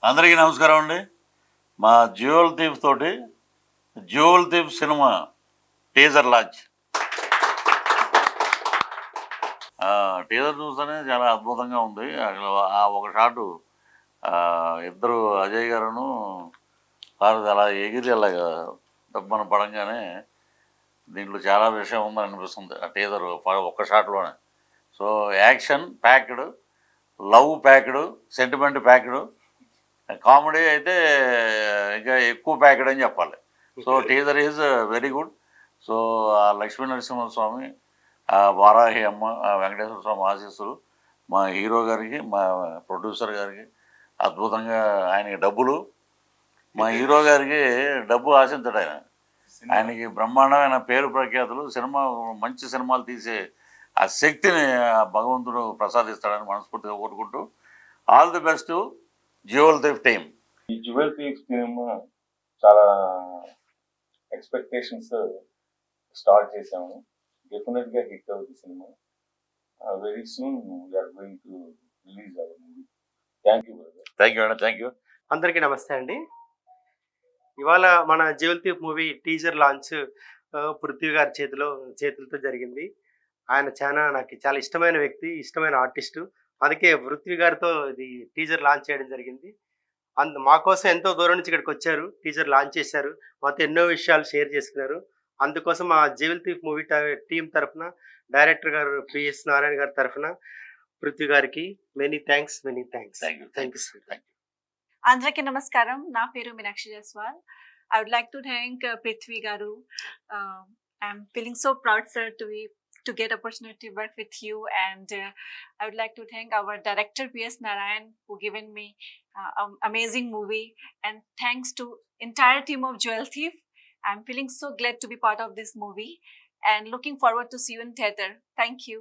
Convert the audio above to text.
అందరికీ నమస్కారం అండి. మా జ్యువెల్ థీఫ్ తోటి Jewel thief cinema teaser launch. Teaser చూస్తేనే చాలా అద్భుతంగా ఉంది. అసలు ఆ ఒక షాటు ఇద్దరు అజయ్ గారును పార్వతి అలా ఎగిరి అలాగా దబ్బన పడంగానే దీంట్లో చాలా విషయం ఉందని అనిపిస్తుంది ఆ టీజర్ ఒక్క షాట్లోనే. So action packed, love packed, sentiment packed, comedy అయితే ఇంకా ఎక్కువ ప్యాకెడ్ అని చెప్పాలి. So teaser is very good. So ఆ లక్ష్మీ నరసింహస్వామి, ఆ వారాహి అమ్మ, ఆ వెంకటేశ్వర స్వామి ఆశీస్సులు మా హీరో గారికి, మా ప్రొడ్యూసర్ గారికి. అద్భుతంగా ఆయనకి డబ్బులు, మా హీరో గారికి డబ్బు ఆశించడు ఆయన. ఆయనకి బ్రహ్మాండమైన పేరు ప్రఖ్యాతులు, మంచి సినిమాలు తీసే ఆ శక్తిని భగవంతుడు ప్రసాదిస్తాడని మనస్ఫూర్తిగా కోరుకుంటూ all the best jewel thief team. ఈ జ్యువెల్ థీఫ్ సినిమా చాలా ఎక్స్పెక్టేషన్స్ స్టార్ట్ చేసాము. డెఫినెట్ గా హిట్ అవుతుంది cinema. Very soon we are going to release our movie. Thank you brother. Thank you అండి. Thank you. అందరికీ నమస్తే అండి. ఇవాళ మన jewel thief movie teaser launch Prithvi గారి చేతులతో జరిగింది. ఆయన నాకు చాలా ఇష్టమైన వ్యక్తి, ఇష్టమైన ఆర్టిస్టు. అందుకే పృథ్వీ గారితో ఇది టీజర్ లాంచ్ చేయడం జరిగింది. మా కోసం ఎంతో దూరం నుంచి ఇక్కడికి వచ్చారు, టీజర్ లాంచ్ చేశారు, మాతో ఎన్నో విషయాలు షేర్ చేసుకున్నారు. అందుకోసం మా జ్యువెల్ థీఫ్ మూవీ టీం తరఫున, డైరెక్టర్ గారు పిఎస్ నారాయణ గారి తరఫున పృథ్వీ గారికి many thanks. Thank you. Thank you sir. అందరికీ నమస్కారం. నా పేరు Meenakshi Jaiswal. I would like to thank Prithvi Garu. I'm feeling so proud, sir, to get opportunity to work with you, and I would like to thank our director P.S. Narayan who given me amazing movie, and thanks to entire team of Jewel Thief. I'm feeling so glad to be part of this movie and looking forward to see you in theater. Thank you.